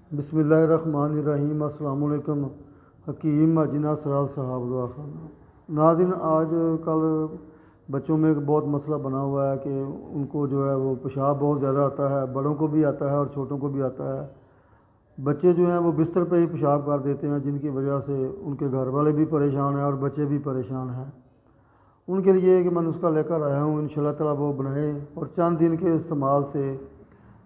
बिस्मिल्लाहिर्रहमानिर्रहीम। अस्सलाम वालेकुम। हकीम अजीना सराल साहब दुआ खाना। नाज़रीन, आज कल बच्चों में एक बहुत मसला बना हुआ है कि उनको जो है वो पेशाब बहुत ज़्यादा आता है, बड़ों को भी आता है और छोटों को भी आता है। बच्चे जो हैं वो बिस्तर पे ही पेशाब कर देते हैं, जिनकी वजह से उनके घर वाले भी परेशान हैं और बच्चे भी परेशान हैं। उनके लिए कि मैं नुस्खा लेकर आया हूँ, इंशाल्लाह ताला वो बनाए और चंद दिन के इस्तेमाल से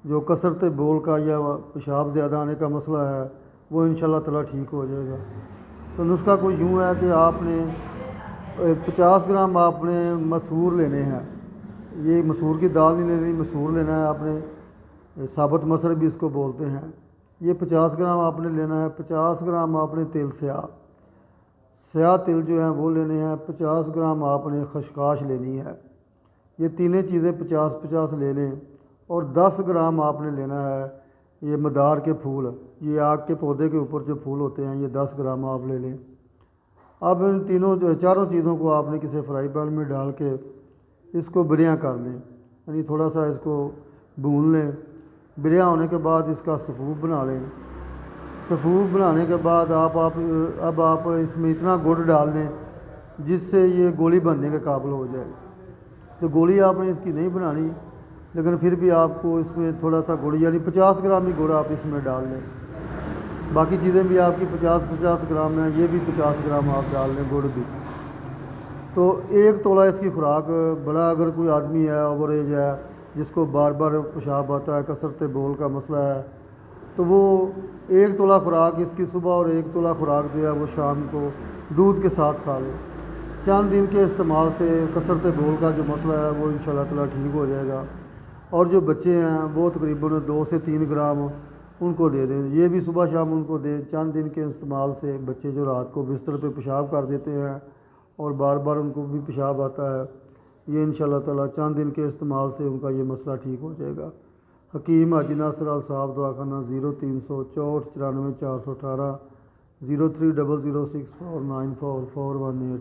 जो कसरत बोल का या पेशाब ज़्यादा आने का मसला है वो इंशाल्लाह ताला ठीक हो जाएगा। तो नुस्खा कुछ यूँ है कि आपने 50 ग्राम आपने मसूर लेने हैं। ये मसूर की दाल नहीं लेनी, मसूर लेना है आपने, साबुत मसर भी इसको बोलते हैं। ये 50 ग्राम आपने लेना है। 50 ग्राम आपने तिल स्याह तिल जो हैं वो लेने हैं। 50 ग्राम आपने खशखाश लेनी है। ये तीनें चीज़ें 50-50 ले लें। और 10 ग्राम आपने लेना है ये मदार के फूल, ये आग के पौधे के ऊपर जो फूल होते हैं, ये 10 ग्राम आप ले लें। अब इन चारों चीज़ों को आपने किसी फ्राई पैन में डाल के इसको बिरयां कर लें, यानी थोड़ा सा इसको भून लें। बिरयां होने के बाद इसका सफ़ूफ बना लें। सफ़ूफ बनाने के बाद अब आप इसमें इतना गुड़ डाल दें जिससे ये गोली बनने के काबिल हो जाए। तो गोली आपने इसकी नहीं बनानी, लेकिन फिर भी आपको इसमें थोड़ा सा गुड़, यानी 50 ग्राम ही गुड़ आप इसमें डाल लें। बाकी चीज़ें भी आपकी 50-50 ग्राम हैं, ये भी 50 ग्राम आप डाल लें, गुड़ भी। तो 1 तोला इसकी खुराक, बड़ा अगर कोई आदमी है, ओवर एज है, जिसको बार बार पेशाब आता है, कसरत बोल का मसला है, तो वो 1 तोला खुराक इसकी सुबह और 1 तोला खुराक जो है वो शाम को दूध के साथ खा ले। चंद दिन के इस्तेमाल से कसरत बोल का जो मसला है वो इंशाल्लाह ताला ठीक हो जाएगा। और जो बच्चे हैं वो तकरीबन 2 से 3 ग्राम उनको दे दें, ये भी सुबह शाम उनको दें। चंद दिन के इस्तेमाल से बच्चे जो रात को बिस्तर पे पेशाब कर देते हैं और बार बार उनको भी पेशाब आता है, ये इंशाल्लाह ताला चंद दिन के इस्तेमाल से उनका ये मसला ठीक हो जाएगा। हकीम अजीना सराल साहब दुआ खाना 0364 94 418 030064944418।